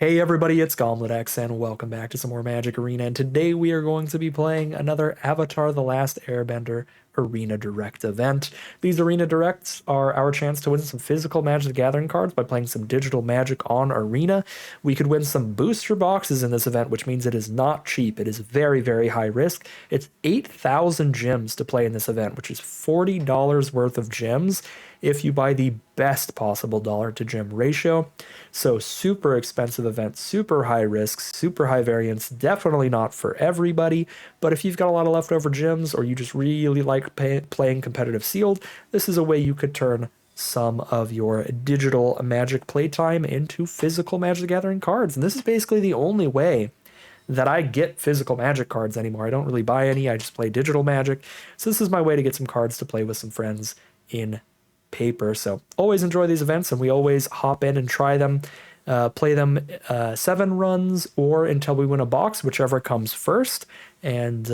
Hey everybody, it's GobletX and welcome back to some more Magic Arena. And today we are going to be playing another Avatar: The Last Airbender Arena Direct event. These Arena Directs are our chance to win some physical Magic the Gathering cards by playing some digital Magic on Arena. We could win some booster boxes in this event, which means it is not cheap. It is very, very high risk. It's 8,000 gems to play in this event, which is $40 worth of gems if you buy the best possible dollar to gem ratio. So super expensive event, super high risk, super high variance, definitely not for everybody. But if you've got a lot of leftover gems or you just really like playing competitive sealed, this is a way you could turn some of your digital Magic playtime into physical Magic the Gathering cards. And this is basically the only way that I get physical Magic cards anymore. I don't really buy any, I just play digital Magic. So this is my way to get some cards to play with some friends in paper. So always enjoy these events, and we always hop in and try them, play them 7 runs or until we win a box, whichever comes first, and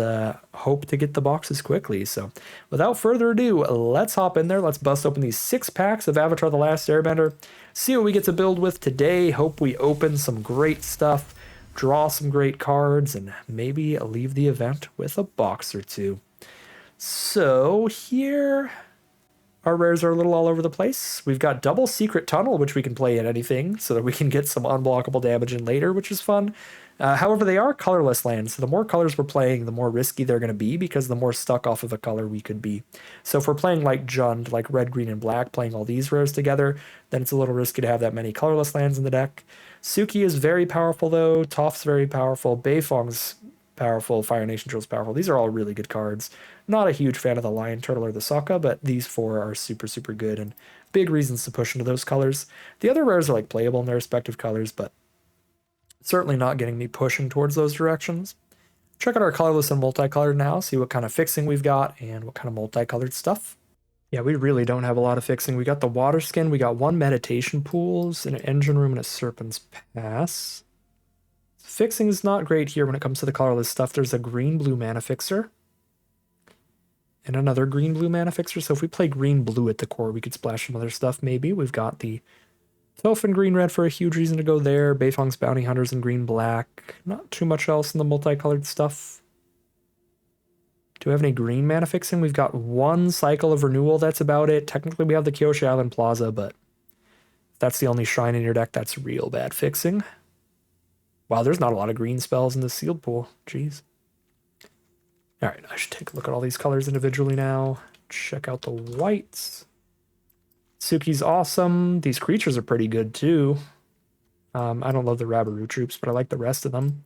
hope to get the boxes quickly. So without further ado, let's hop in there. Let's bust open these 6 packs of Avatar: The Last Airbender, see what we get to build with today. Hope we open some great stuff, draw some great cards, and maybe leave the event with a box or two. So here our rares are a little all over the place. We've got double Secret Tunnel, which we can play in anything so that we can get some unblockable damage in later, which is fun. However, they are colorless lands, so the more colors we're playing, the more risky they're going to be because the more stuck off of a color we could be. So if we're playing like Jund, like red, green, and black, playing all these rares together, then it's a little risky to have that many colorless lands in the deck. Suki is very powerful, though. Toph's very powerful. Beifong's powerful. Fire Nation Drill's powerful. These are all really good cards. Not a huge fan of the Lion Turtle or the Sokka, but these 4 are super, super good and big reasons to push into those colors. The other rares are like playable in their respective colors, but certainly not getting me pushing towards those directions. Check out our colorless and multicolored now, see what kind of fixing we've got and what kind of multicolored stuff. Yeah, we really don't have a lot of fixing. We got the water skin, we got 1 meditation pools, an engine room, and a serpent's pass. Fixing is not great here when it comes to the colorless stuff. There's a green-blue mana fixer and another green-blue mana fixer. So if we play green-blue at the core, we could splash some other stuff maybe. We've got the Toph and green-red for a huge reason to go there. Beifong's Bounty Hunters in green-black. Not too much else in the multicolored stuff. Do we have any green mana fixing? We've got 1 cycle of renewal. That's about it. Technically, we have the Kyoshi Island Plaza, but if that's the only shrine in your deck, that's real bad fixing. Wow, there's not a lot of green spells in the sealed pool. Jeez. All right, I should take a look at all these colors individually now. Check out the whites. Suki's awesome. These creatures are pretty good too. I don't love the Rabaru troops, but I like the rest of them.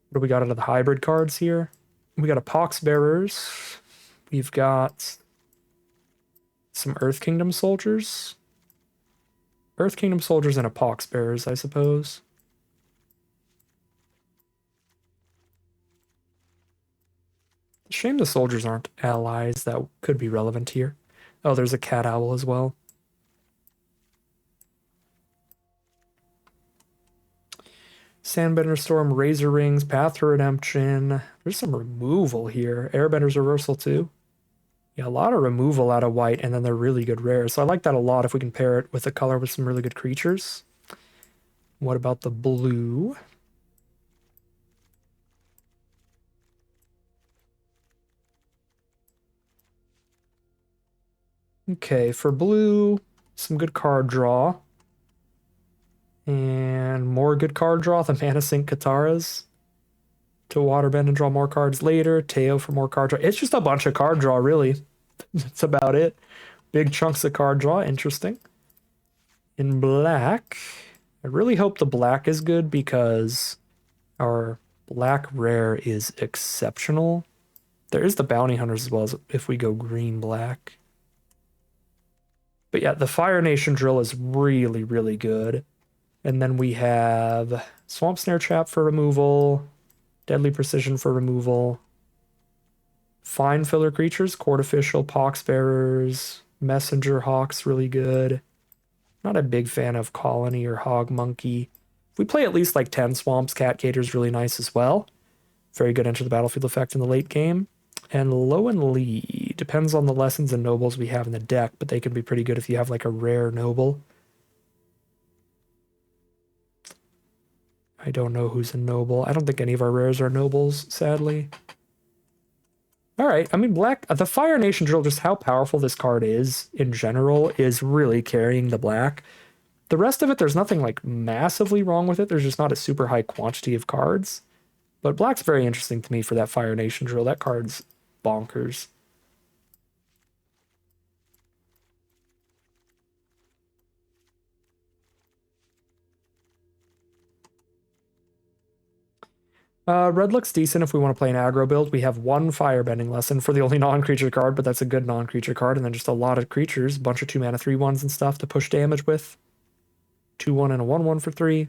What do we got out of the hybrid cards here? We got a Pox Bearers. We've got some Earth Kingdom soldiers. Earth Kingdom soldiers and a Pox Bearers, I suppose. Shame the soldiers aren't allies. That could be relevant here. Oh, there's a cat owl as well. Sandbender Storm, Razor Rings, Path to Redemption. There's some removal here. Airbender's Reversal too. Yeah, a lot of removal out of white, and then they're really good rares. So I like that a lot if we can pair it with a color with some really good creatures. What about the blue? Okay, for blue, some good card draw. And more good card draw, the Mana Sink Kataras. To waterbend and draw more cards later. Teo for more card draw. It's just a bunch of card draw, really. That's about it. Big chunks of card draw, interesting. In black, I really hope the black is good because our black rare is exceptional. There is the Bounty Hunters as well as if we go green-black. But yeah, the Fire Nation Drill is really, really good. And then we have Swamp Snare Trap for removal, Deadly Precision for removal, Fine Filler Creatures, Court Official, Pox Bearers, Messenger Hawk's really good. Not a big fan of Colony or Hog Monkey. If we play at least like 10 Swamps, Cat Gator's really nice as well. Very good enter the battlefield effect in the late game. And Low and Lee depends on the lessons and nobles we have in the deck, but they can be pretty good if you have like a rare noble. I don't know who's a noble. I don't think any of our rares are nobles, sadly. All right, I mean, black, the Fire Nation Drill, just how powerful this card is in general, is really carrying the black. The rest of it, there's nothing like massively wrong with it. There's just not a super high quantity of cards. But black's very interesting to me for that Fire Nation Drill. That card's bonkers. Red looks decent if we want to play an aggro build. We have one Firebending lesson for the only non-creature card, but that's a good non-creature card. And then just a lot of creatures, bunch of 2-mana 3/1s and stuff to push damage with. 2/1 and a 1/1 for 3.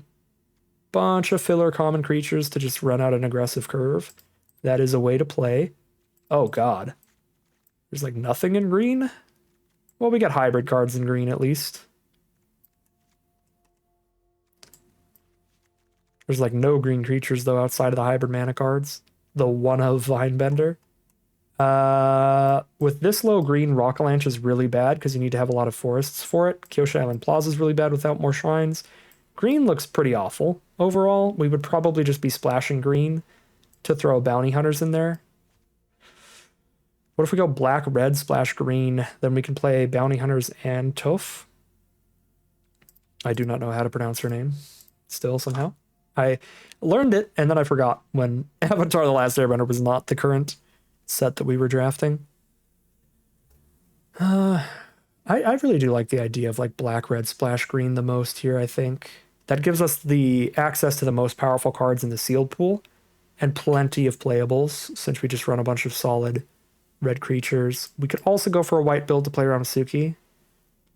Bunch of filler common creatures to just run out an aggressive curve. That is a way to play. Oh god. There's like nothing in green? Well, we got hybrid cards in green at least. There's like no green creatures though outside of the hybrid mana cards. The one of Vinebender. With this low green, Rock Avalanche is really bad because you need to have a lot of forests for it. Kyoshi Island Plaza is really bad without more shrines. Green looks pretty awful. Overall, we would probably just be splashing green to throw bounty hunters in there. What if we go black, red, splash green? Then we can play bounty hunters and Toph. I do not know how to pronounce her name. Still, somehow. I learned it, and then I forgot when Avatar: The Last Airbender was not the current set that we were drafting. I really do like the idea of like black, red, splash green the most here, I think. That gives us the access to the most powerful cards in the sealed pool, and plenty of playables, since we just run a bunch of solid red creatures. We could also go for a white build to play Ramasuki.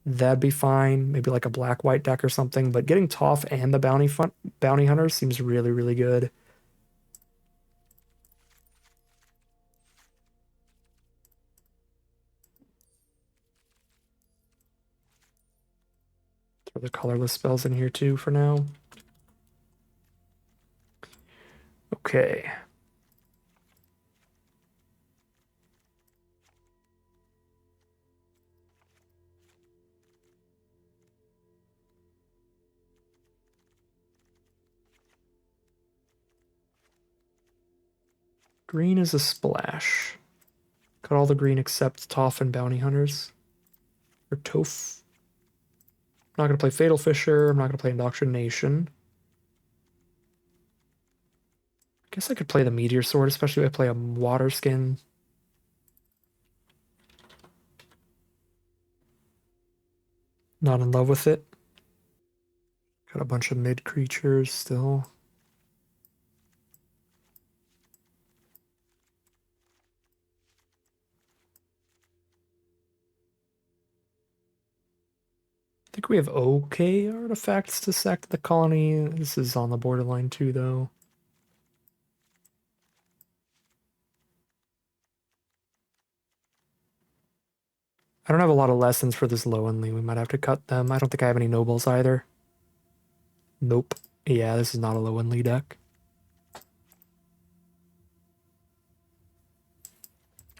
That'd be fine. Maybe like a black-white deck or something. But getting Toph and the bounty hunter seems really, really good. Throw the colorless spells in here too for now. Okay. Green is a splash. Got all the green except Toph and bounty hunters. Or Toph. I'm not going to play Fatal Fissure. I'm not going to play Indoctrination. I guess I could play the Meteor Sword, especially if I play a Water Skin. Not in love with it. Got a bunch of mid creatures still. I think we have okay artifacts to sack the colony. This is on the borderline too, though. I don't have a lot of lessons for this Lowenly. We might have to cut them. I don't think I have any nobles either. Nope. Yeah, this is not a Lowenly deck.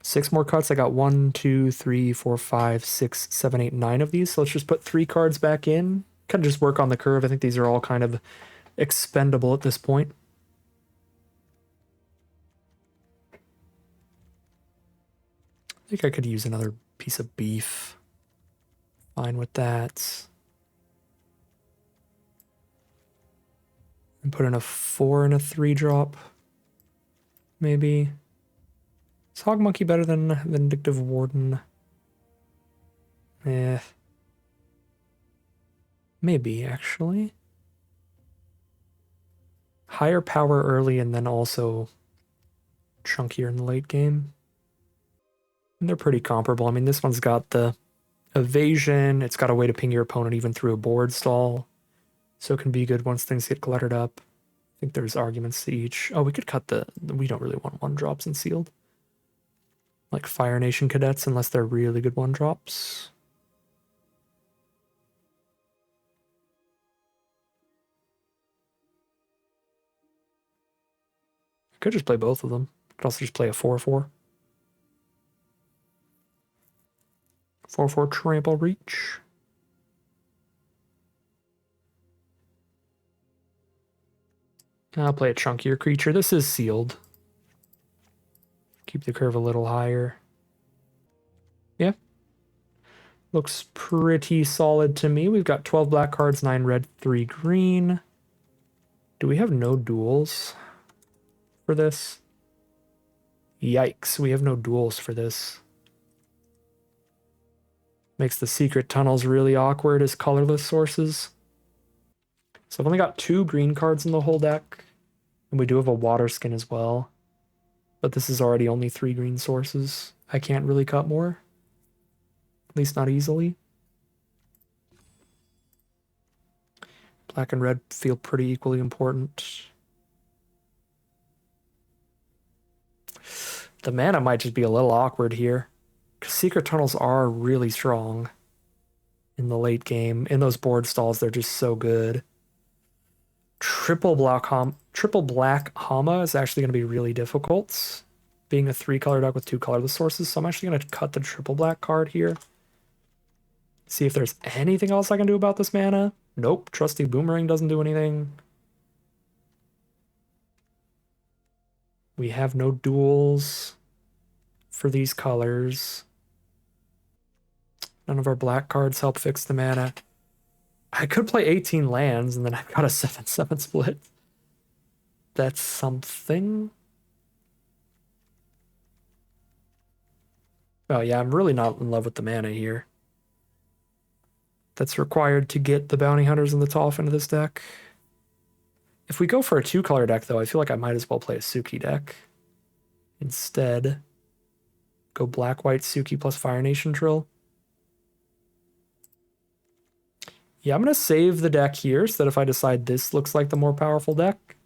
6 more cuts. I got 1, 2, 3, 4, 5, 6, 7, 8, 9 of these. So let's just put 3 cards back in. Kind of just work on the curve. I think these are all kind of expendable at this point. I think I could use another piece of beef. Fine with that. And put in a 4 and a 3 drop. Maybe. Is Hog Monkey better than Vindictive Warden? Maybe, actually. Higher power early and then also chunkier in the late game. And they're pretty comparable. I mean, this one's got the evasion. It's got a way to ping your opponent even through a board stall. So it can be good once things get cluttered up. I think there's arguments to each. Oh, we could cut the... We don't really want 1-drops in sealed. Like Fire Nation Cadets, unless they're really good 1-drops. I could just play both of them. Could also just play a 4/4. 4/4 Trample Reach. I'll play a chunkier creature. This is sealed. Keep the curve a little higher. Yeah. Looks pretty solid to me. We've got 12 black cards, 9 red, 3 green. Do we have no duels for this? Yikes, we have no duels for this. Makes the secret tunnels really awkward as colorless sources. So I've only got 2 green cards in the whole deck. And we do have a water skin as well. But this is already only 3 green sources. I can't really cut more. At least not easily. Black and red feel pretty equally important. The mana might just be a little awkward here. Because secret tunnels are really strong in the late game. In those board stalls, they're just so good. Triple black Hama is actually going to be really difficult. Being a 3-color deck with 2 colorless sources. So I'm actually going to cut the triple black card here. See if there's anything else I can do about this mana. Nope, Trusty Boomerang doesn't do anything. We have no duels for these colors. None of our black cards help fix the mana. I could play 18 lands and then I've got a 7/7 split. That's something. Oh yeah, I'm really not in love with the mana here. That's required to get the bounty hunters and the Toph into this deck. If we go for a 2-color deck, though, I feel like I might as well play a Suki deck. Instead, go black-white Suki plus Fire Nation Drill. Yeah, I'm going to save the deck here so that if I decide this looks like the more powerful deck,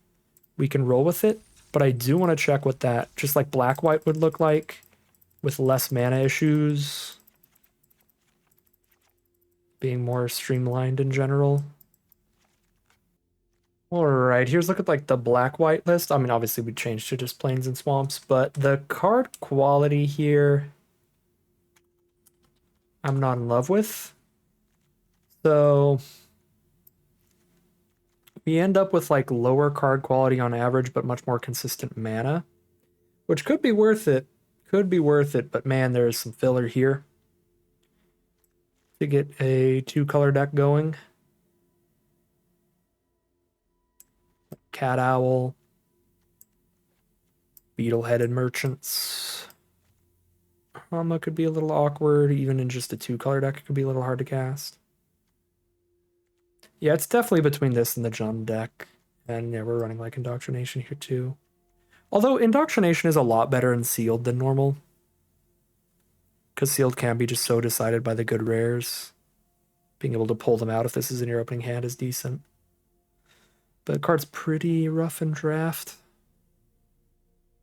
we can roll with it. But I do want to check what that, just like black-white would look like with less mana issues. Being more streamlined in general. Alright, here's a look at like the black-white list. I mean, obviously we changed to just plains and swamps, but the card quality here I'm not in love with. So we end up with like lower card quality on average, but much more consistent mana, which could be worth it. Could be worth it, but man, there is some filler here to get a 2-color deck going. Cat Owl, Beetle-headed Merchants. Hama could be a little awkward, even in just a 2-color deck, it could be a little hard to cast. Yeah, it's definitely between this and the Jund deck. And yeah, we're running like Indoctrination here too. Although Indoctrination is a lot better in Sealed than normal. Because Sealed can be just so decided by the good rares. Being able to pull them out if this is in your opening hand is decent. The card's pretty rough in draft.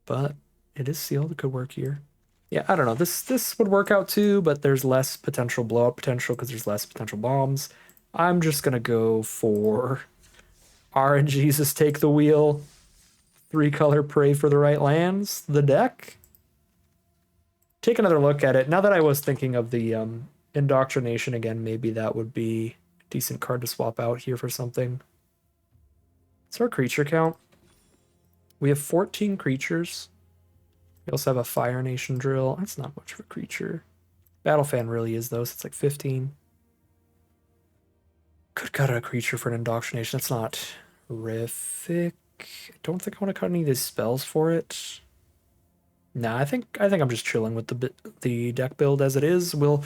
But it is Sealed, it could work here. Yeah, I don't know, this would work out too, but there's less potential blow-up potential because there's less potential bombs. I'm just gonna go for RNGesus Take the Wheel. 3-color Pray for the Right Lands, the deck. Take another look at it. Now that I was thinking of the Indoctrination again, maybe that would be a decent card to swap out here for something. What's our creature count? We have 14 creatures. We also have a Fire Nation Drill. That's not much of a creature. Battle Fan really is, though, so it's like 15. Could cut a creature for an Indoctrination. That's not horrific. I don't think I want to cut any of these spells for it. Nah, I think I'm just chilling with the deck build as it is. We'll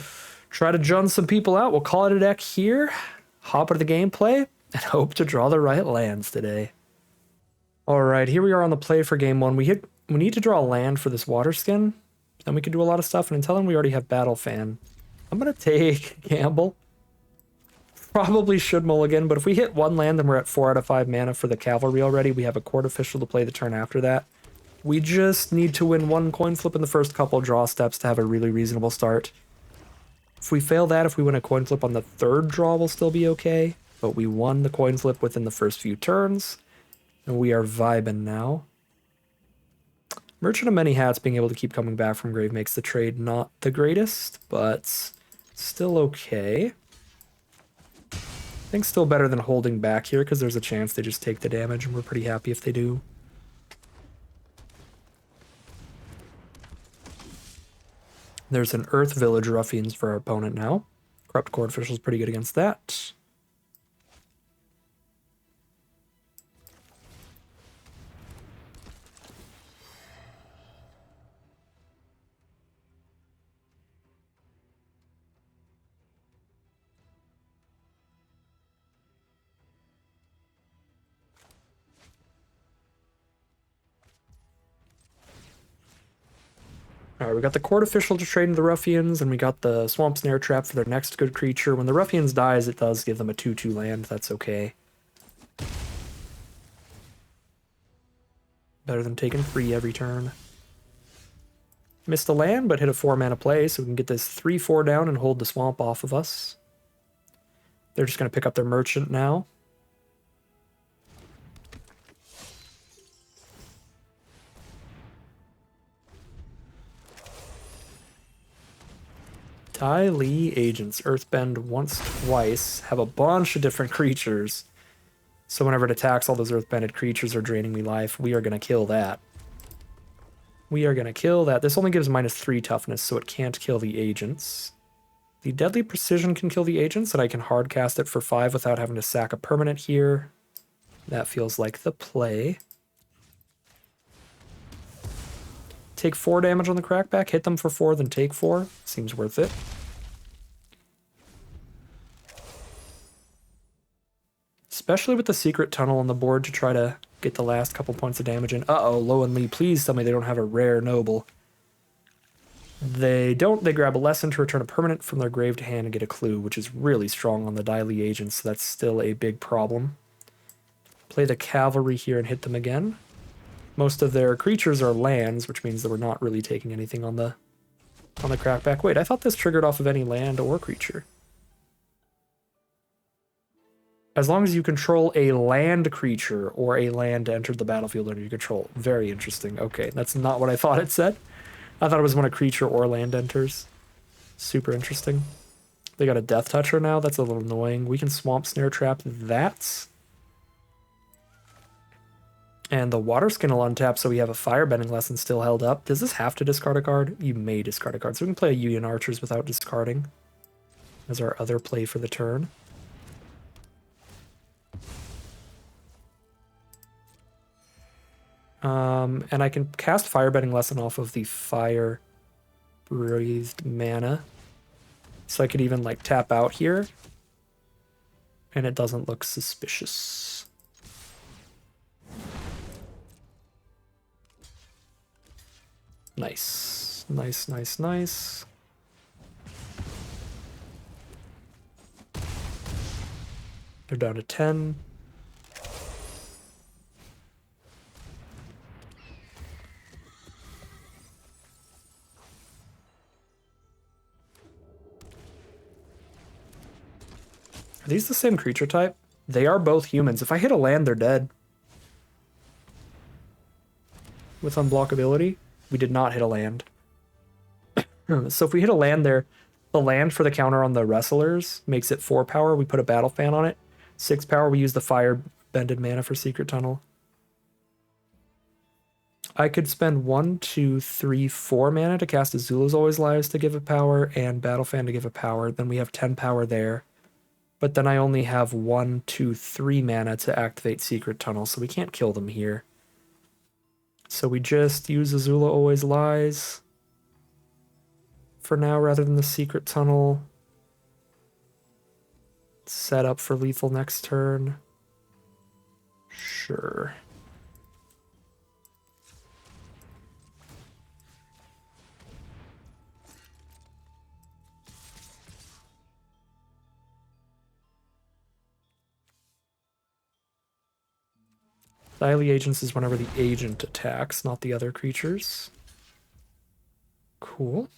try to Jund some people out. We'll call it a deck here. Hop into the gameplay and hope to draw the right lands today. All right, here we are on the play for game 1. We need to draw a land for this water skin. Then we can do a lot of stuff. And until then, we already have Battle Fan. I'm gonna take Gamble. Probably should mulligan, but if we hit 1 land, then we're at 4 out of 5 mana for the Cavalry already. We have a Court Official to play the turn after that. We just need to win 1 coin flip in the first couple draw steps to have a really reasonable start. If we fail that, if we win a coin flip on the 3rd draw, we'll still be okay. But we won the coin flip within the first few turns, and we are vibing now. Merchant of Many Hats being able to keep coming back from grave makes the trade not the greatest, but still okay. think still better than holding back here, because there's a chance they just take the damage, and we're pretty happy if they do. There's an Earth Village Ruffians for our opponent now. Corrupt Court Official is pretty good against that. Alright, we got the Court Official to trade into the Ruffians, and we got the Swamp Snare Trap for their next good creature. When the Ruffians dies, it does give them a 2/2 land. That's okay. Better than taking free every turn. Missed a land, but hit a 4-mana play, so we can get this 3/4 down and hold the swamp off of us. They're just going to pick up their Merchant now. Ty Lee Agents, Earthbend once, twice, have a bunch of different creatures. So whenever it attacks, all those Earthbended creatures are draining me life. We are going to kill that. We are going to kill that. This only gives -3 toughness, so it can't kill the agents. The Deadly Precision can kill the agents, and I can hardcast it for 5 without having to sack a permanent here. That feels like the play. Take 4 damage on the crackback, hit them for 4, then take 4. Seems worth it. Especially with the Secret Tunnel on the board to try to get the last couple points of damage in. Uh-oh, Low and Lee, please tell me they don't have a rare noble. They don't. They grab a lesson to return a permanent from their grave to hand and get a clue, which is really strong on the Daily Agents, so that's still a big problem. Play the Cavalry here and hit them again. Most of their creatures are lands, which means that we're not really taking anything on the crackback. Wait, I thought this triggered off of any land or creature. As long as you control a land creature or a land entered the battlefield under your control. Very interesting. Okay, that's not what I thought it said. I thought it was when a creature or land enters. Super interesting. They got a Death Toucher now. That's a little annoying. We can Swamp Snare Trap that. And the Water Skin will untap, so we have a Firebending Lesson still held up. Does this have to discard a card? You may discard a card. So we can play a Union Archers without discarding as our other play for the turn. And I can cast Firebending Lesson off of the Fire Breathed mana. So I could even like tap out here. And it doesn't look suspicious. Nice. Nice, nice, nice. They're down to 10. Are these the same creature type? They are both humans. If I hit a land, they're dead. With unblockability, we did not hit a land. So if we hit a land there, the land for the counter on the Wrestlers makes it 4 power. We put a Battle Fan on it. 6 power, we use the Fire Bended mana for Secret Tunnel. I could spend 1, 2, 3, 4 mana to cast Azula's Always Lives to give a power and Battle Fan to give a power. Then we have 10 power there. But then I only have 1, 2, 3 mana to activate Secret Tunnel, so we can't kill them here. So we just use Azula Always Lies for now rather than the Secret Tunnel. Set up for lethal next turn. Sure. Daily Agents is whenever the agent attacks, not the other creatures. Cool.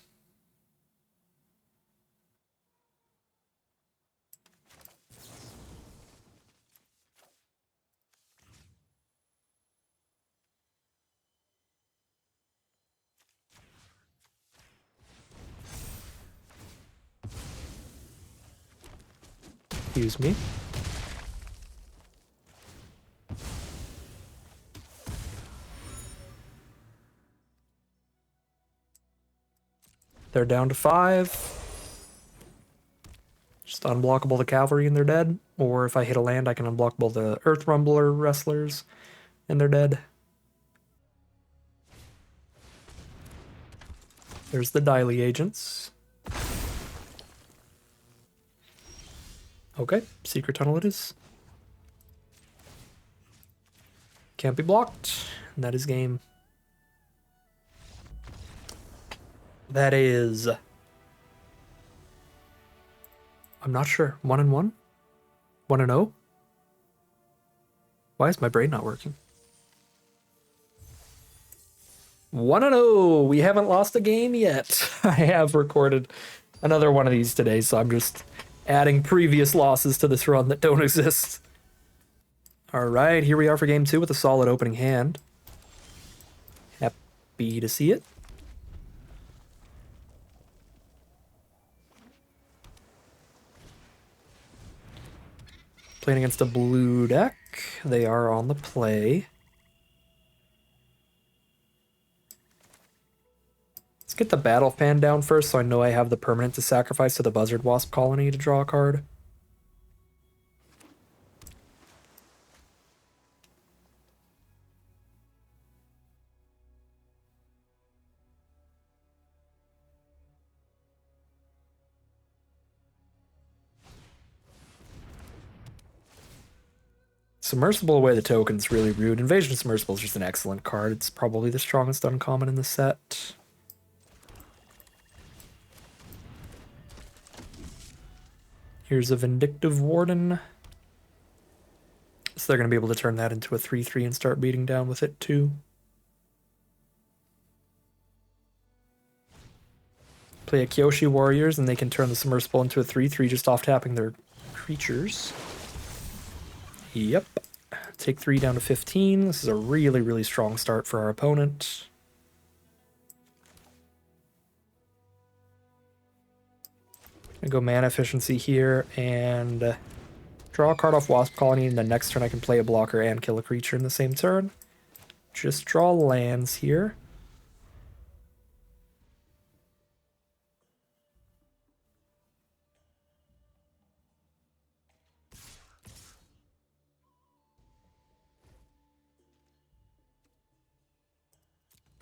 Excuse me. They're down to 5. Just unblockable the cavalry and they're dead. Or if I hit a land, I can unblockable the Earth Rumbler wrestlers and they're dead. There's the Daily agents. Okay, secret tunnel it is. Can't be blocked. And that is game. That is... I'm not sure. 1-1? 1-0? Why is my brain not working? 1-0! We haven't lost a game yet. I have recorded another one of these today, so I'm just adding previous losses to this run that don't exist. Alright, here we are for game 2 with a solid opening hand. Happy to see it. Playing against a blue deck. They are on the play. Let's get the battle fan down first so I know I have the permanent to sacrifice to the Buzzard Wasp colony to draw a card. Submersible away the token's really rude. Invasion of Submersible is just an excellent card. It's probably the strongest uncommon in the set. Here's a Vindictive Warden. So they're going to be able to turn that into a 3/3 and start beating down with it too. Play a Kyoshi Warriors and they can turn the Submersible into a 3/3 just off tapping their creatures. Yep. Take 3 down to 15. This is a really, really strong start for our opponent. I go mana efficiency here and draw a card off Wasp Colony, and the next turn I can play a blocker and kill a creature in the same turn. Just draw lands here.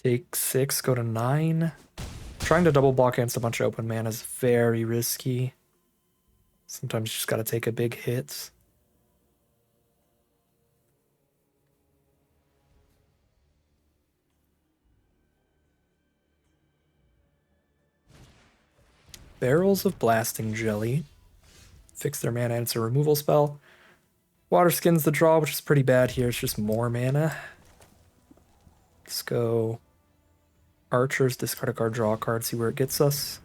Take 6, go to 9. Trying to double block against a bunch of open mana is very risky. Sometimes you just gotta take a big hit. Barrels of Blasting Jelly. Fix their mana and it's a removal spell. Water Skin's the draw, which is pretty bad here. It's just more mana. Let's go Archers, discard a card, draw a card, see where it gets us.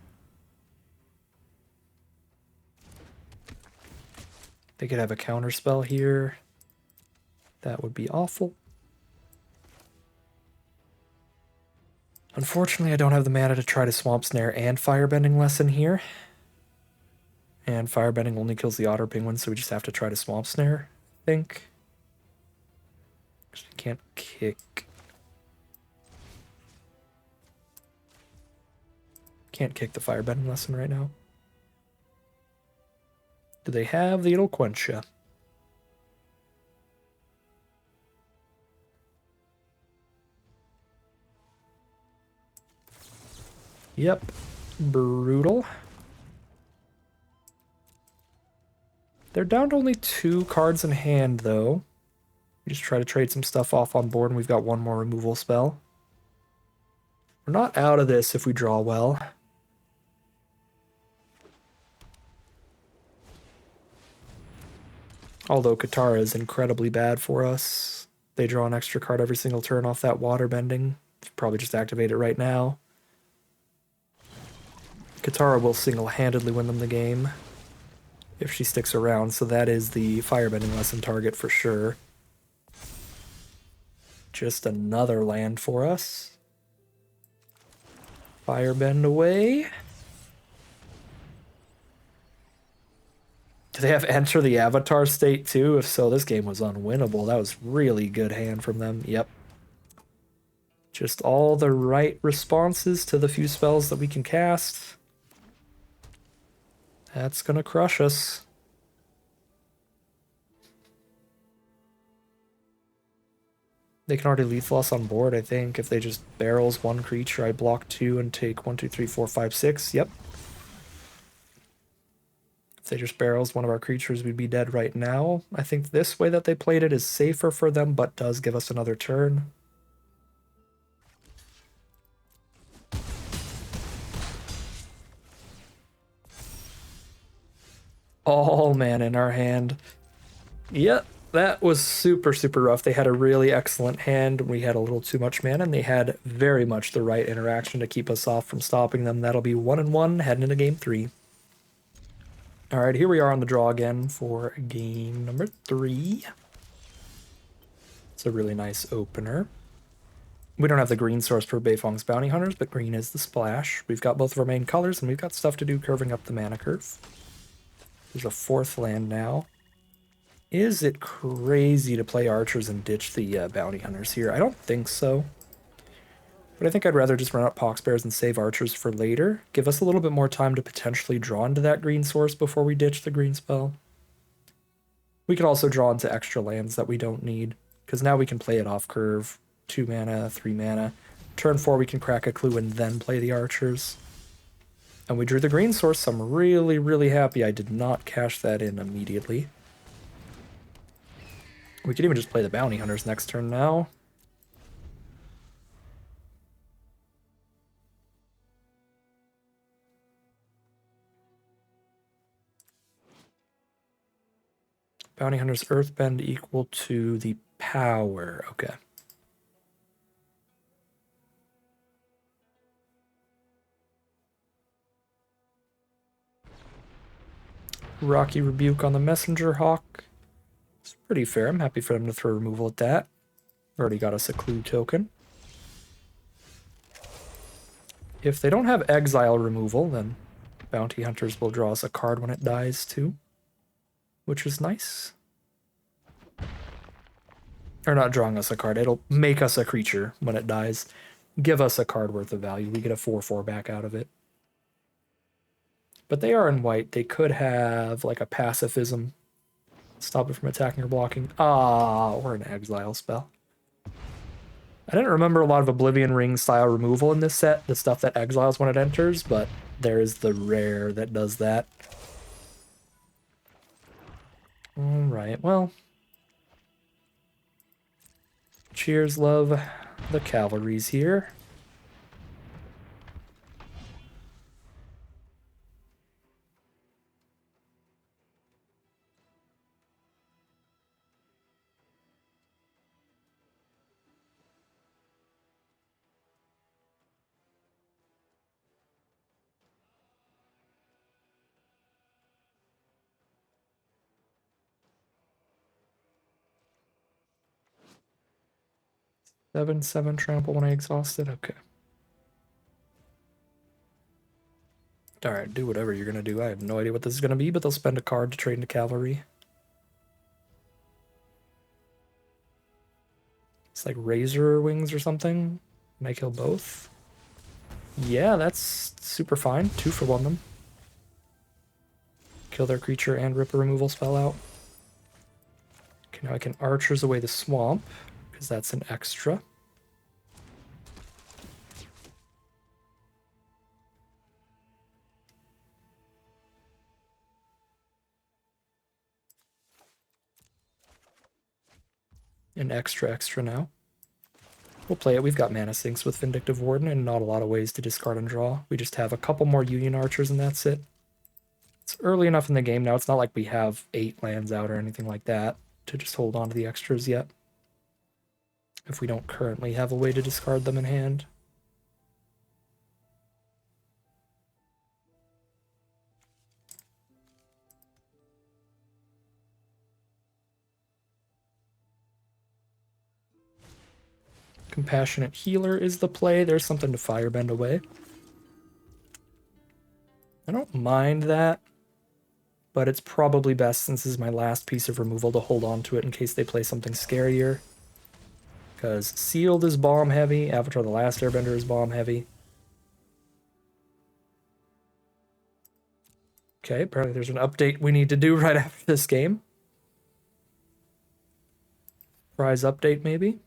They could have a counter spell here. That would be awful. Unfortunately, I don't have the mana to try to Swamp Snare and Firebending Lesson here. And Firebending only kills the Otter Penguin, so we just have to try to Swamp Snare, I think. Actually, can't kick. Can't kick the Firebending Lesson right now. Do they have the It'll Quench Ya? Yep. Brutal. They're down to only 2 cards in hand, though. We just try to trade some stuff off on board, and we've got 1 more removal spell. We're not out of this if we draw well. Although Katara is incredibly bad for us. They draw an extra card every single turn off that water bending. Probably just activate it right now. Katara will single-handedly win them the game if she sticks around, so that is the Firebending Lesson target for sure. Just another land for us. Firebend away. Do they have Enter the Avatar State too? If so, this game was unwinnable. That was really good hand from them. Yep. Just all the right responses to the few spells that we can cast. That's gonna crush us. They can already lethal us on board, I think. If they just barrels one creature, I block 2 and take 1, 2, 3, 4, 5, 6. Yep. If they just barrels one of our creatures, we'd be dead right now. I think this way that they played it is safer for them, but does give us another turn. All man in our hand. Yep. That was super, super rough. They had a really excellent hand. We had a little too much mana, and they had very much the right interaction to keep us off from stopping them. That'll be 1-1 heading into game 3. All right, here we are on the draw again for game number 3. It's a really nice opener. We don't have the green source for Beifong's Bounty Hunters, but green is the splash. We've got both of our main colors, and we've got stuff to do curving up the mana curve. There's a 4th land now. Is it crazy to play archers and ditch the bounty hunters here? I don't think so. But I think I'd rather just run out Poxbears and save archers for later. Give us a little bit more time to potentially draw into that green source before we ditch the green spell. We could also draw into extra lands that we don't need, because now we can play it off curve. 2 mana, 3 mana. Turn 4 we can crack a clue and then play the archers. And we drew the green source, so I'm really, really happy I did not cash that in immediately. We could even just play the bounty hunters next turn now. Bounty hunters earthbend equal to the power. Okay. Rocky Rebuke on the Messenger Hawk. It's pretty fair. I'm happy for them to throw removal at that. Already got us a clue token. If they don't have exile removal, then Bounty Hunters will draw us a card when it dies too, which is nice. Or not drawing us a card, it'll make us a creature when it dies. Give us a card worth of value. We get a 4/4 back out of it. But they are in white. They could have like a pacifism. Stop it from attacking or blocking. Or an exile spell. I didn't remember a lot of Oblivion Ring style removal in this set, the stuff that exiles when it enters, but there is the rare that does that. Alright, well. Cheers, love. The cavalry's here. Seven trample when I exhausted. Okay. Alright, do whatever you're gonna do. I have no idea what this is gonna be, but they'll spend a card to trade into cavalry. It's like Razor Wings or something. Can I kill both? Yeah, that's super fine. 2 for 1 them. Kill their creature and rip a removal spell out. Okay, now I can Archers away the swamp, because that's an extra. An extra now. We'll play it. We've got mana sinks with Vindictive Warden and not a lot of ways to discard and draw. We just have a couple more Union Archers and that's it. It's early enough in the game now. It's not like we have 8 lands out or anything like that to just hold on to the extras yet. If we don't currently have a way to discard them in hand. Compassionate Healer is the play. There's something to firebend away. I don't mind that, but it's probably best, since this is my last piece of removal, to hold on to it in case they play something scarier. Because Sealed is bomb heavy, Avatar the Last Airbender is bomb heavy. Okay, apparently there's an update we need to do right after this game. Prize update, maybe?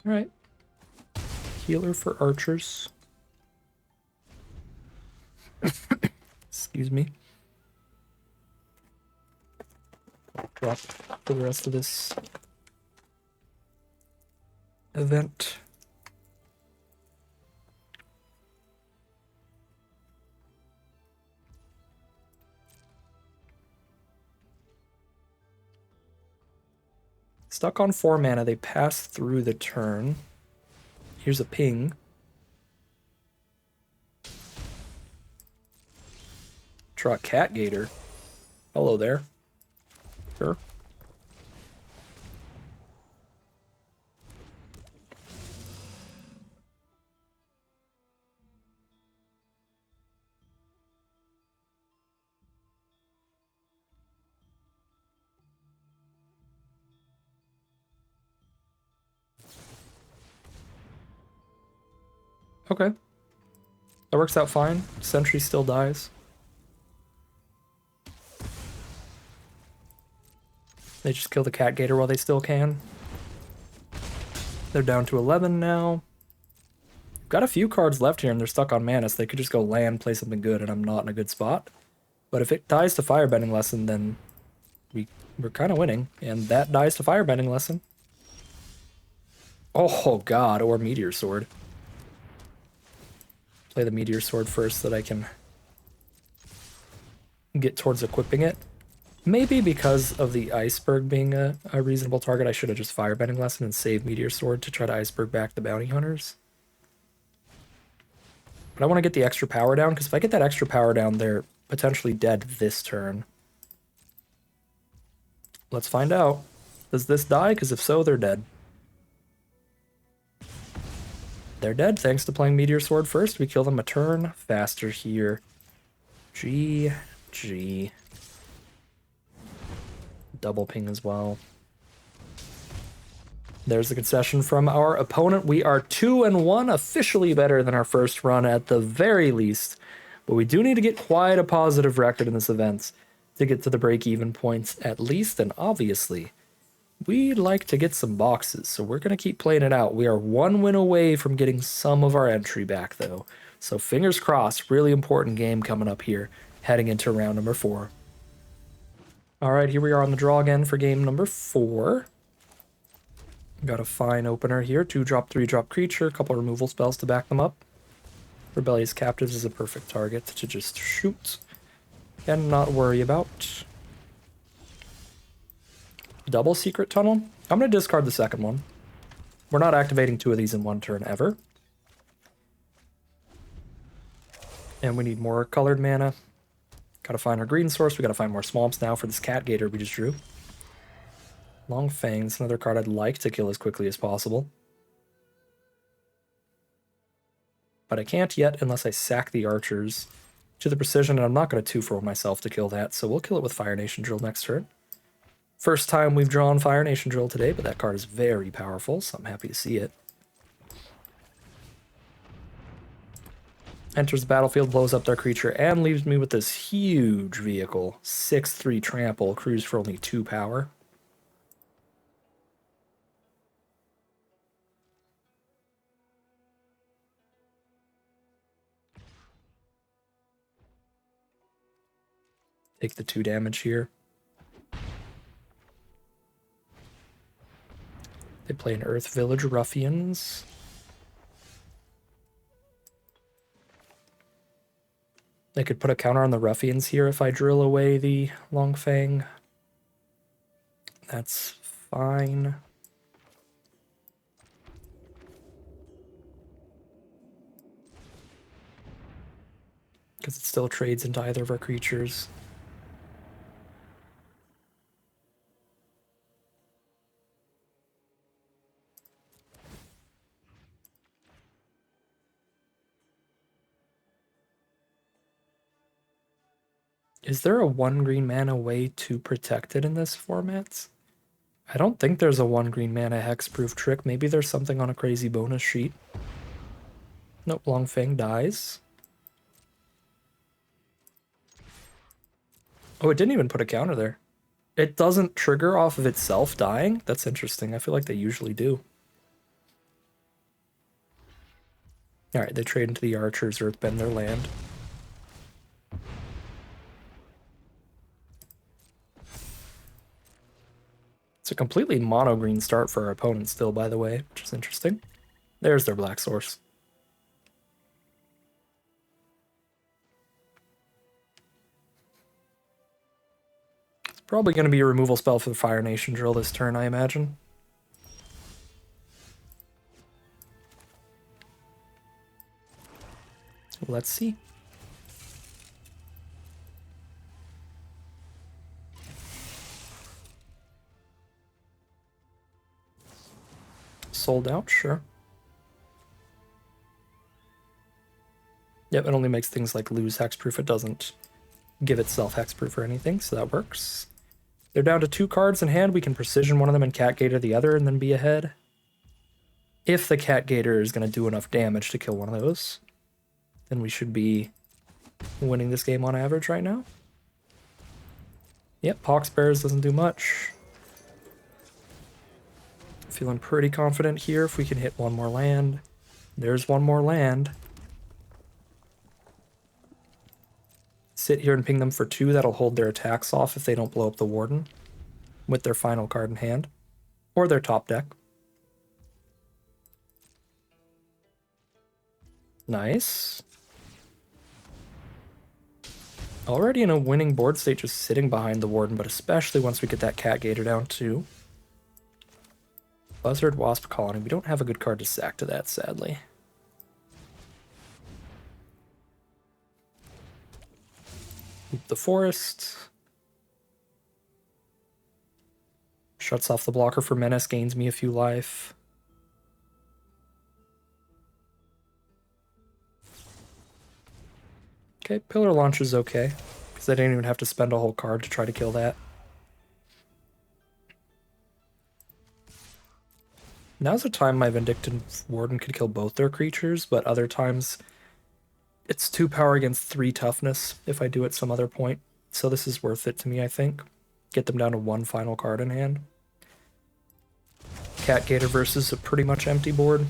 Alright. Healer for archers. Excuse me. Drop for the rest of this event. Stuck on 4 mana, they pass through the turn. Here's a ping. Draw a Cat Gator. Hello there. Sure. Okay. That works out fine. Sentry still dies. They just kill the Cat Gator while they still can. They're down to 11 now. Got a few cards left here and they're stuck on mana, so they could just go land, play something good, and I'm not in a good spot. But if it dies to Firebending Lesson, then we're kind of winning. And that dies to Firebending Lesson. Oh god, or Meteor Sword. Play the Meteor Sword first so that I can get towards equipping it. Maybe because of the Iceberg being a reasonable target, I should have just Firebending Lesson and saved Meteor Sword to try to Iceberg back the Bounty Hunters. But I want to get the extra power down, because if I get that extra power down, they're potentially dead this turn. Let's find out. Does this die? Because if so, they're dead. They're dead thanks to playing Meteor Sword first. We kill them a turn faster here. GG. Double ping as well. There's the concession from our opponent. We are 2-1, officially better than our first run at the very least. But we do need to get quite a positive record in this event to get to the break-even points at least. And obviously, we'd like to get some boxes. So we're going to keep playing it out. We are 1 win away from getting some of our entry back, though. So fingers crossed, really important game coming up here, heading into round number 4. All right, here we are on the draw again for game number 4. Got a fine opener here. 2-drop, 3-drop creature, a couple removal spells to back them up. Rebellious Captives is a perfect target to just shoot and not worry about. Double Secret Tunnel. I'm going to discard the second one. We're not activating 2 of these in 1 turn ever. And we need more colored mana. Gotta find our green source. We gotta find more swamps now for this Cat Gator we just drew. Long Fangs, another card I'd like to kill as quickly as possible. But I can't yet unless I sack the archers to the precision, and I'm not going to 2-for myself to kill that, so we'll kill it with Fire Nation Drill next turn. First time we've drawn Fire Nation Drill today, but that card is very powerful, so I'm happy to see it. Enters the battlefield, blows up their creature, and leaves me with this huge vehicle. 6/3 trample, cruise for only 2 power. Take the 2 damage here. They play an Earth Village Ruffians. They could put a counter on the ruffians here if I drill away the Long Fang. That's fine. Because it still trades into either of our creatures. Is there a 1 green mana way to protect it in this format? I don't think there's a 1 green mana hexproof trick. Maybe there's something on a crazy bonus sheet. Nope, Longfang dies. Oh, it didn't even put a counter there. It doesn't trigger off of itself dying? That's interesting. I feel like they usually do. Alright, they trade into the archers, earthbend their land. It's a completely mono-green start for our opponent still, by the way, which is interesting. There's their black source. It's probably going to be a removal spell for the Fire Nation drill this turn, I imagine. Let's see. Sold out, sure. Yep, it only makes things like lose hexproof. It doesn't give itself hexproof or anything, so that works. They're down to 2 cards in hand. We can precision one of them and Cat Gator the other and then be ahead. If the Cat Gator is going to do enough damage to kill one of those, then we should be winning this game on average right now. Yep, Pox Bears doesn't do much. Feeling pretty confident here if we can hit one more land. There's one more land. Sit here and ping them for 2. That'll hold their attacks off if they don't blow up the Warden with their final card in hand. Or their top deck. Nice. Already in a winning board state just sitting behind the Warden, but especially once we get that Cat Gator down too. Buzzard Wasp Colony. We don't have a good card to sack to that, sadly. Loop the Forest. Shuts off the blocker for Menace, gains me a few life. Okay, Pillar Launch is okay, because I didn't even have to spend a whole card to try to kill that. Now's the time my Vindictive Warden could kill both their creatures, but other times it's 2 power against 3 toughness if I do at some other point. So this is worth it to me, I think. Get them down to 1 final card in hand. Cat Gator versus a pretty much empty board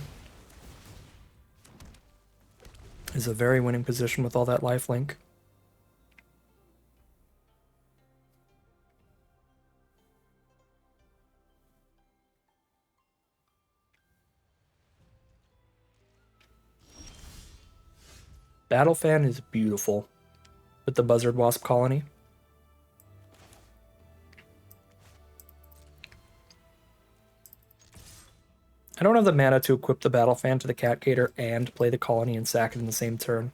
is a very winning position with all that lifelink. Battle Fan is beautiful with the Buzzard Wasp Colony. I don't have the mana to equip the Battle Fan to the Cat Gator and play the Colony and sack it in the same turn.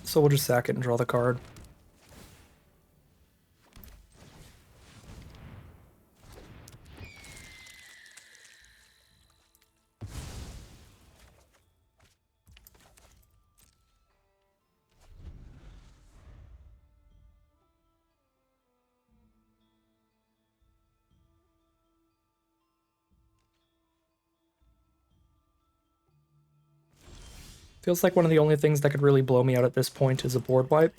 So we'll just sack it and draw the card. Feels like one of the only things that could really blow me out at this point is a board wipe.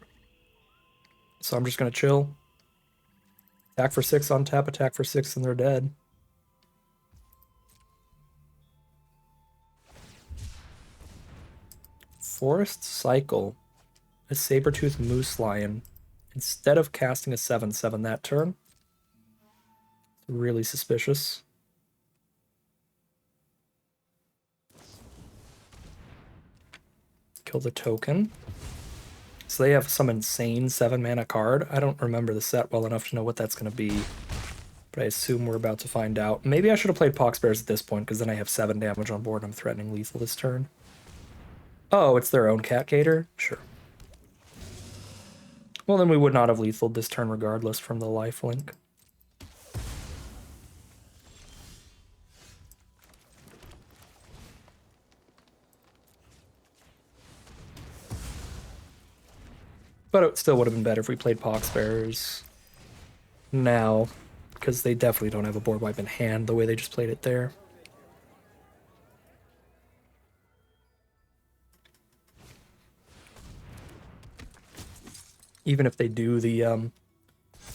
So I'm just going to chill. Attack for 6 on tap, attack for 6, and they're dead. Forest Cycle. A Saber-Tooth Moose Lion. Instead of casting a 7/7 that turn. Really suspicious. Kill the token. So they have some insane 7-mana card. I don't remember the set well enough to know what that's going to be, but I assume we're about to find out. Maybe I should have played Poxbears at this point, because then I have 7 damage on board and I'm threatening lethal this turn. Oh, it's their own Cat Gator? Sure. Well, then we would not have lethal this turn regardless from the lifelink. But it still would have been better if we played Poxbears now, because they definitely don't have a board wipe in hand the way they just played it there. Even if they do, the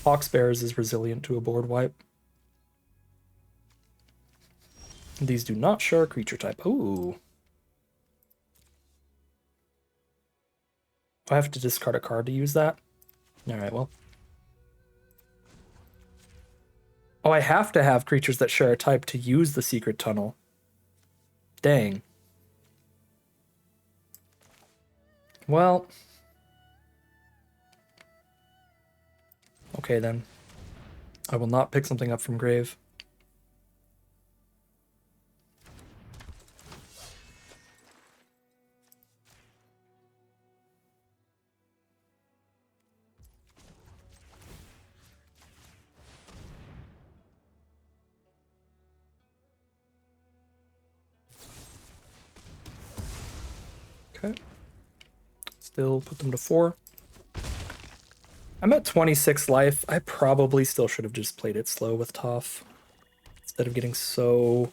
Poxbears is resilient to a board wipe. These do not share a creature type. Ooh. I have to discard a card to use that? Alright, well. Oh, I have to have creatures that share a type to use the secret tunnel. Dang. Well. Okay, then. I will not pick something up from grave. Okay. Still put them to 4. I'm at 26 life. I probably still should have just played it slow with Tough, instead of getting so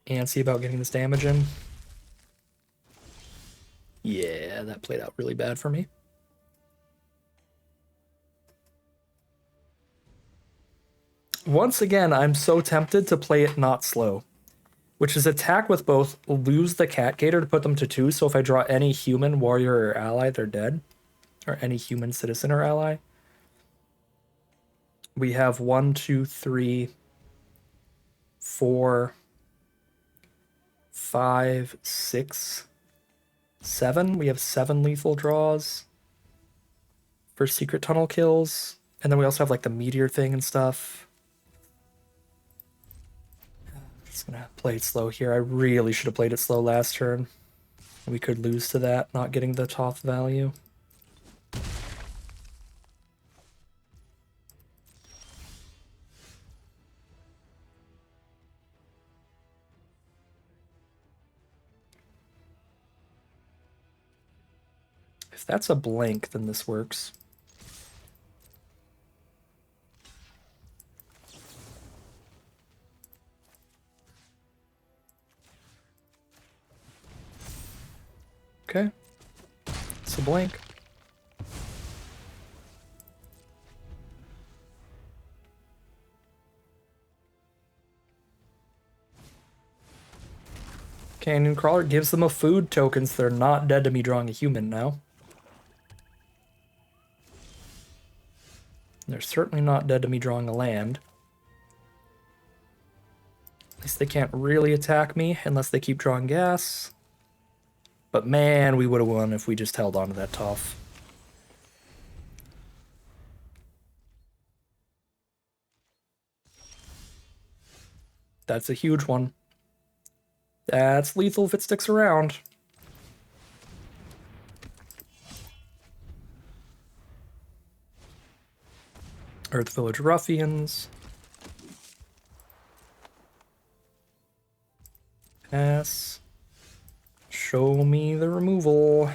antsy about getting this damage in. Yeah, that played out really bad for me. Once again, I'm so tempted to play it not slow, which is attack with both, lose the Cat Gator to put them to 2, so if I draw any human, warrior, or ally, they're dead. Or any human, citizen, or ally. We have 1, 2, 3, 4, 5, 6, 7. We have 7 lethal draws for secret tunnel kills. And then we also have like the meteor thing and stuff. I'm just gonna play it slow here. I really should have played it slow last turn. We could lose to that, not getting the Toth value. If that's a blank, then this works. Okay. It's a blank. Canyon Crawler gives them a food token, so they're not dead to me drawing a human now. They're certainly not dead to me drawing a land. At least they can't really attack me unless they keep drawing gas. But man, we would have won if we just held on to that Tough. That's a huge one. That's lethal if it sticks around. Earth Village Ruffians. Pass. Show me the removal.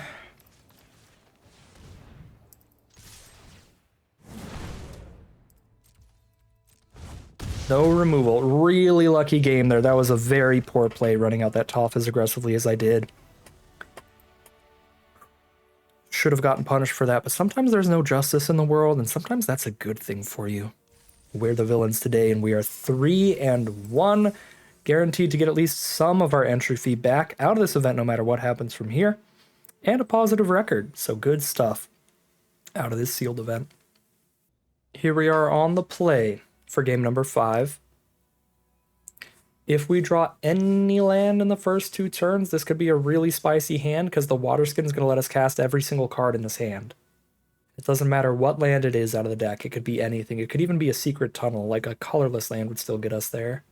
No removal. Really lucky game there. That was a very poor play, running out that Toff as aggressively as I did. Should have gotten punished for that, but sometimes there's no justice in the world, and sometimes that's a good thing for you. We're the villains today, and we are 3-1, guaranteed to get at least some of our entry fee back out of this event no matter what happens from here, and a positive record, so good stuff out of this sealed event. Here we are on the play for game number 5. If we draw any land in the first 2 turns, this could be a really spicy hand because the water skin is going to let us cast every single card in this hand. It doesn't matter what land it is out of the deck. It could be anything. It could even be a secret tunnel. Like a colorless land would still get us there.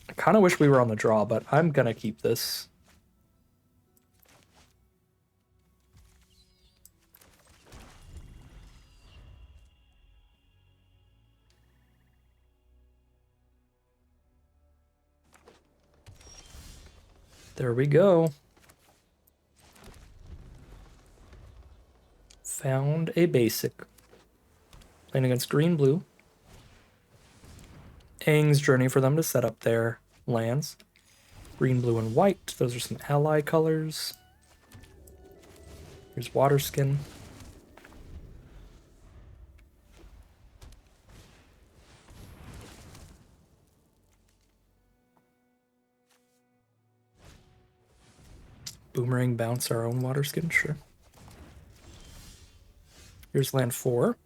I kind of wish we were on the draw, but I'm going to keep this. There we go. Found a basic. Playing against green-blue. Aang's Journey for them to set up their lands. Green, blue, and white. Those are some ally colors. Here's water skin. Boomerang bounce our own water skin, sure. Here's land 4.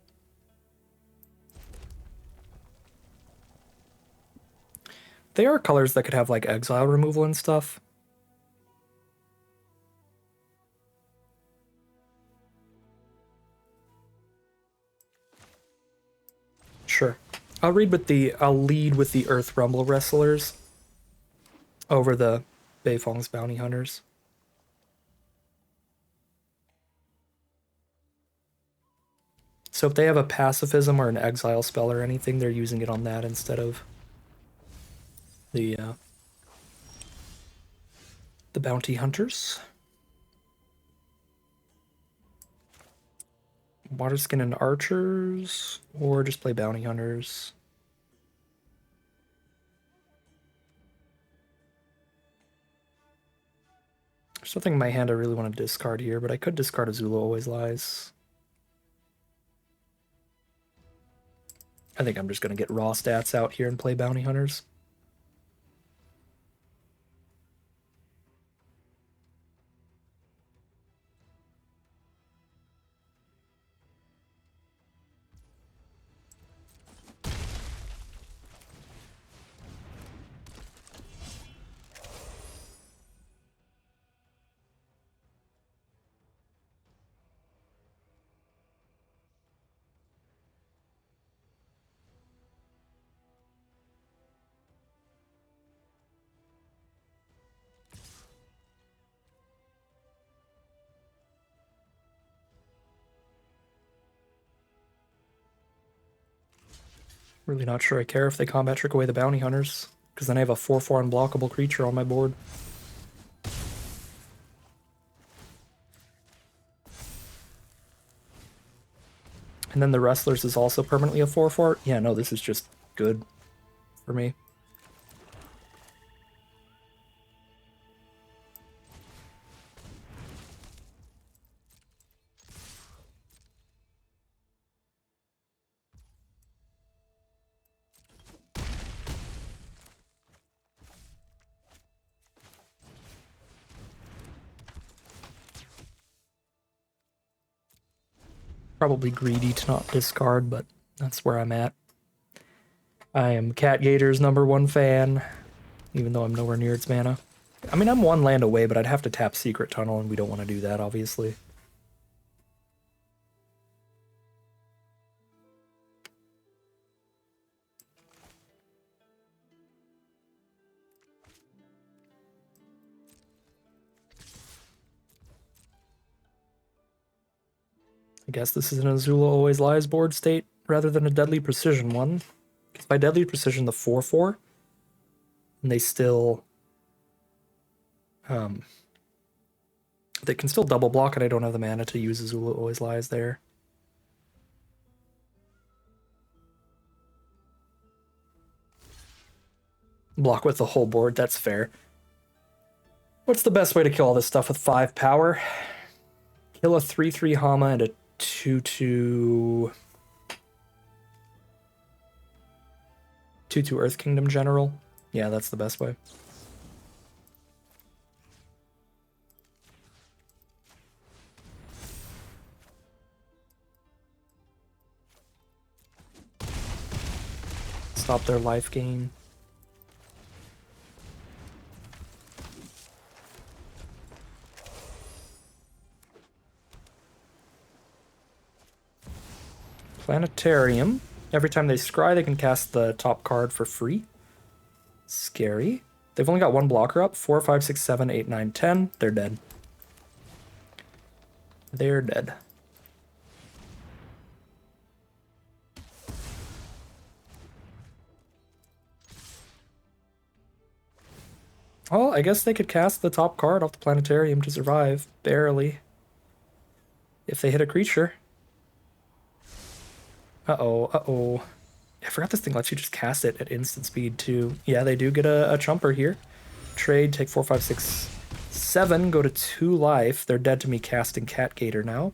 They are colors that could have like exile removal and stuff. Sure. I'll lead with the Earth Rumble Wrestlers over the Beifong's Bounty Hunters. So if they have a pacifism or an exile spell or anything, they're using it on that instead of the Bounty Hunters. Water Skin and Archers, or just play Bounty Hunters. There's nothing in my hand I really want to discard here, but I could discard Azula Always Lies. I think I'm just going to get raw stats out here and play Bounty Hunters. Really not sure I care if they combat trick away the Bounty Hunters, because then I have a 4/4 unblockable creature on my board. And then the Wrestlers is also permanently a 4/4. Yeah, no, this is just good for me. Probably greedy to not discard, but that's where I'm at. I am Cat Gator's #1 fan, even though I'm nowhere near its mana. I mean, I'm 1 land away, but I'd have to tap Secret Tunnel, and we don't want to do that, obviously. I guess this is an Azula Always Lies board state rather than a Deadly Precision one. Because by Deadly Precision, the 4/4, and they still... they can still double block, and I don't have the mana to use Azula Always Lies there. Block with the whole board, that's fair. What's the best way to kill all this stuff with 5 power? Kill a 3/3 Hama and a 2/2 Earth Kingdom General. Yeah, that's the best way. stop their life gain. Planetarium. Every time they scry, they can cast the top card for free. Scary. They've only got one blocker up. 4, 5, 6, 7, 8, 9, 10. They're dead. They're dead. Well, I guess they could cast the top card off the Planetarium to survive. Barely. If they hit a creature. Uh-oh, uh-oh. I forgot this thing lets you just cast it at instant speed, too. Yeah, they do get a chumper here. Trade, take 4, 5, 6, 7, go to 2 life. They're dead to me casting Catgator now.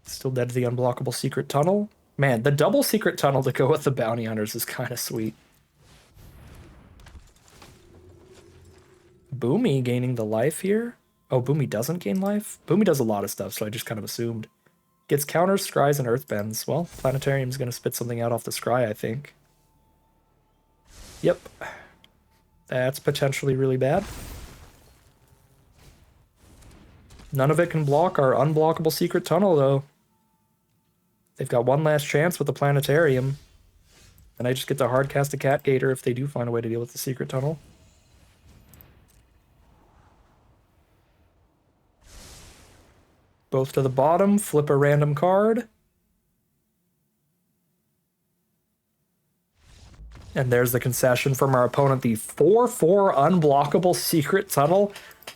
Still dead to the unblockable Secret Tunnel. Man, the double Secret Tunnel to go with the Bounty Hunters is kind of sweet. Boomy gaining the life here. Oh, Boomy doesn't gain life? Boomy does a lot of stuff, so I just kind of assumed. Gets counters, scries, and earthbends. Well, Planetarium's going to spit something out off the scry, I think. Yep. That's potentially really bad. None of it can block our unblockable Secret Tunnel, though. They've got one last chance with the Planetarium. And I just get to hardcast a Catgator if they do find a way to deal with the Secret Tunnel. Both to the bottom, flip a random card. And there's the concession from our opponent, the 4/4 unblockable Secret Tunnel.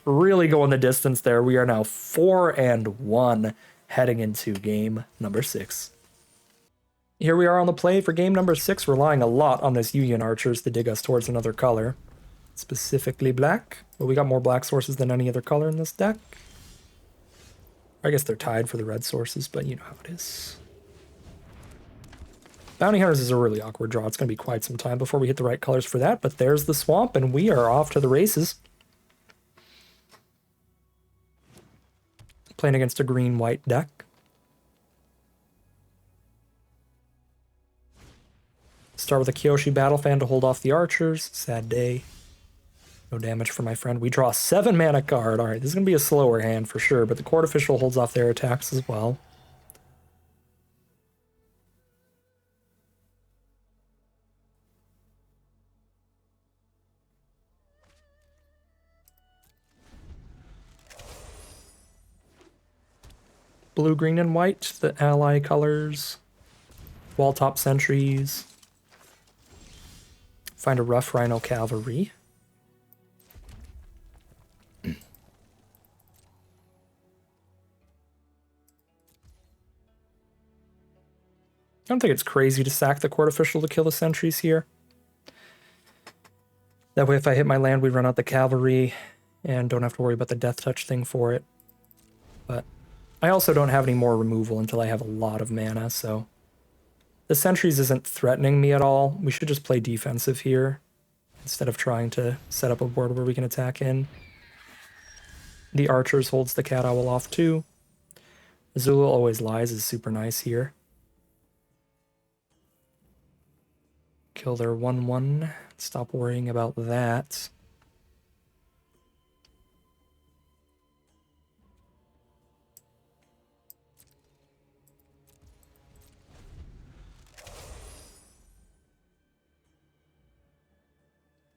Really going the distance there. We are now 4-1 heading into game number 6. Here we are on the play for game number 6, relying a lot on this Yuyan Archers to dig us towards another color. Specifically black. But we got more black sources than any other color in this deck. I guess they're tied for the red sources, but you know how it is. Bounty Hunters is a really awkward draw. It's going to be quite some time before we hit the right colors for that, but there's the swamp, and we are off to the races. Playing against a green-white deck. Start with a Kyoshi Battle Fan to hold off the archers. Sad day. No damage for my friend. We draw a 7-mana card. Alright, this is going to be a slower hand for sure, but the Court Official holds off their attacks as well. Blue, green, and white, the ally colors. Wall top sentries. Find a rough Rhino Cavalry. I don't think it's crazy to sack the Court Official to kill the sentries here. That way if I hit my land, we run out the cavalry and don't have to worry about the death touch thing for it. But I also don't have any more removal until I have a lot of mana, so the sentries isn't threatening me at all. We should just play defensive here instead of trying to set up a board where we can attack in. The archers holds the cat owl off too. Azula Always Lies is super nice here. Kill their 1/1. Stop worrying about that.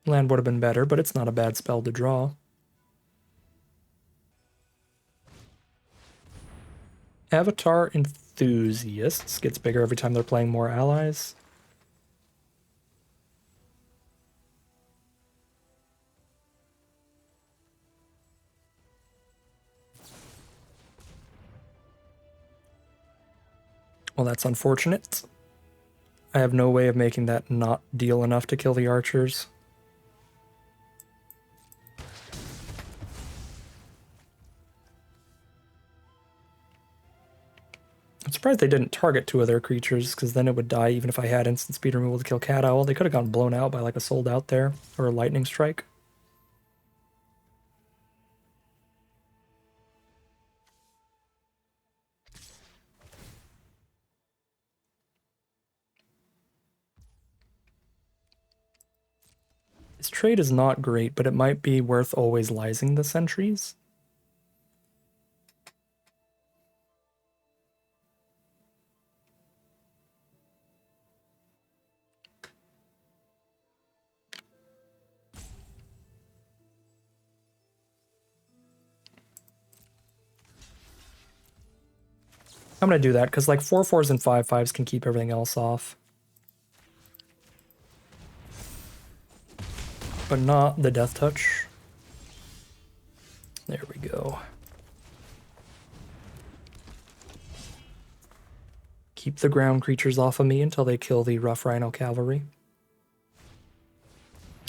Land would have been better, but it's not a bad spell to draw. Avatar Enthusiasts gets bigger every time they're playing more allies. Well, that's unfortunate. I have no way of making that not deal enough to kill the archers. I'm surprised they didn't target 2 of their creatures, because then it would die even if I had instant speed removal to kill Cat Owl. They could have gotten blown out by like a Sold Out there, or a Lightning Strike. His trade is not great, but it might be worth always lysing the sentries. I'm going to do that because like 4/4s and 5/5s can keep everything else off. But not the death touch. There we go. Keep the ground creatures off of me until they kill the rough rhino cavalry.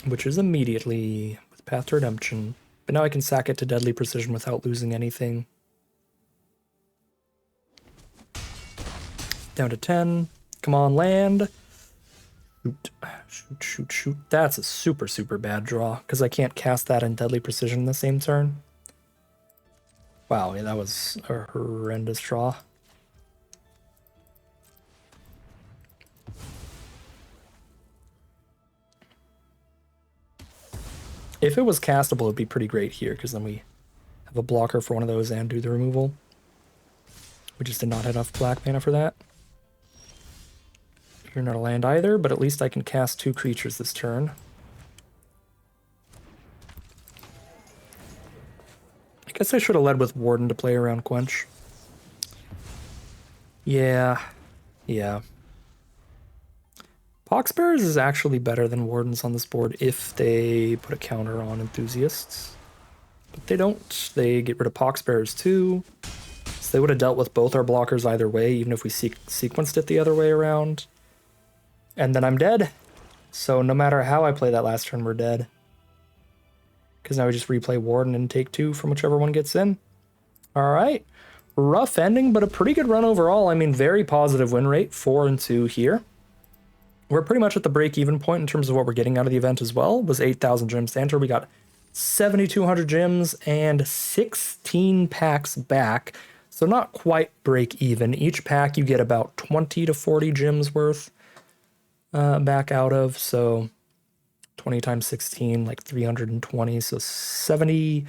Which is immediately with Path to Redemption. But now I can sack it to Deadly Precision without losing anything. Down to 10. Come on, land. Shoot, shoot, shoot, shoot. That's a super, super bad draw, because I can't cast that in Deadly Precision in the same turn. Wow, yeah, that was a horrendous draw. If it was castable, it'd be pretty great here, because then we have a blocker for one of those and do the removal. We just did not have enough black mana for that. You're not a land either, but at least I can cast 2 creatures this turn. I guess I should have led with Warden to play around Quench. Yeah. Poxbearers is actually better than Wardens on this board if they put a counter on Enthusiasts. But they don't. They get rid of Poxbearers too. So they would have dealt with both our blockers either way, even if we sequenced it the other way around. And then I'm dead. So no matter how I play that last turn, we're dead. Because now we just replay Warden and take 2 from whichever one gets in. Alright. Rough ending, but a pretty good run overall. I mean, very positive win rate, 4-2 here. We're pretty much at the break-even point in terms of what we're getting out of the event as well. It was 8,000 gems to enter. We got 7,200 gems and 16 packs back. So not quite break-even. Each pack you get about 20 to 40 gems worth back out of. So 20 times 16, like 320. So 70,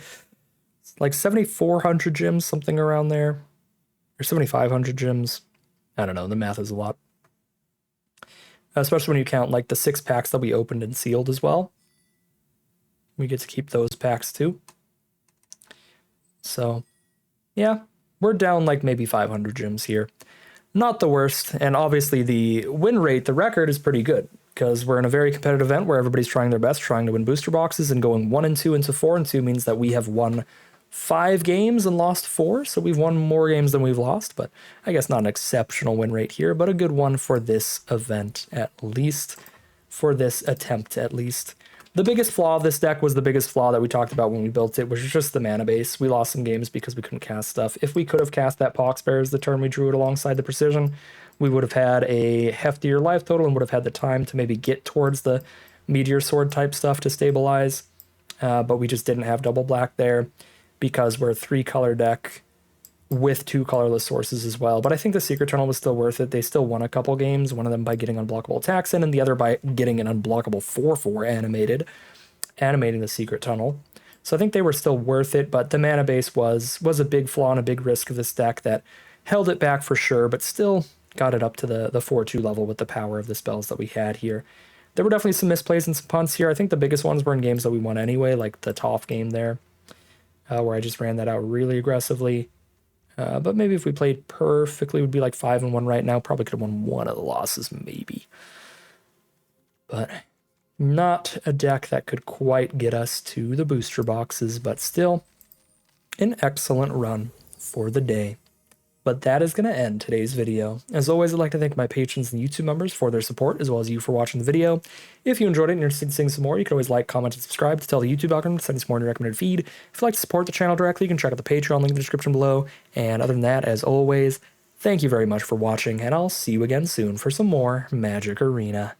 like 7,400 gems, something around there. Or 7,500 gems. I don't know. The math is a lot. Especially when you count like the 6 packs that we opened and sealed as well. We get to keep those packs too. So, yeah, we're down like maybe 500 gems here. Not the worst, and obviously the win rate, the record is pretty good, because we're in a very competitive event where everybody's trying their best, trying to win booster boxes, and going 1-2 into 4-2 means that we have won 5 games and lost 4, so we've won more games than we've lost, but I guess not an exceptional win rate here, but a good one for this event at least, for this attempt at least. The biggest flaw of this deck was the biggest flaw that we talked about when we built it, which was just the mana base. We lost some games because we couldn't cast stuff. If we could have cast that Poxbearers the turn we drew it alongside the Precision, we would have had a heftier life total and would have had the time to maybe get towards the Meteor Sword type stuff to stabilize, but we just didn't have double black there because we're a 3-color deck with 2 colorless sources as well. But I think the Secret Tunnel was still worth it. They still won a couple games, one of them by getting unblockable attacks in, and the other by getting an unblockable 4/4 animating the Secret Tunnel. So I think they were still worth it, but the mana base was a big flaw and a big risk of this deck that held it back for sure, but still got it up to the 4/2 level with the power of the spells that we had here. There were definitely some misplays and some punts here. I think the biggest ones were in games that we won anyway, like the Toph game there, where I just ran that out really aggressively. But maybe if we played perfectly, it would be like 5-1 right now. Probably could have won one of the losses, maybe. But not a deck that could quite get us to the booster boxes, but still an excellent run for the day. But that is going to end today's video. As always, I'd like to thank my patrons and YouTube members for their support, as well as you for watching the video. If you enjoyed it and you're interested in seeing some more, you can always like, comment, and subscribe to tell the YouTube algorithm to send us more in your recommended feed. If you'd like to support the channel directly, you can check out the Patreon link in the description below. And other than that, as always, thank you very much for watching, and I'll see you again soon for some more Magic Arena.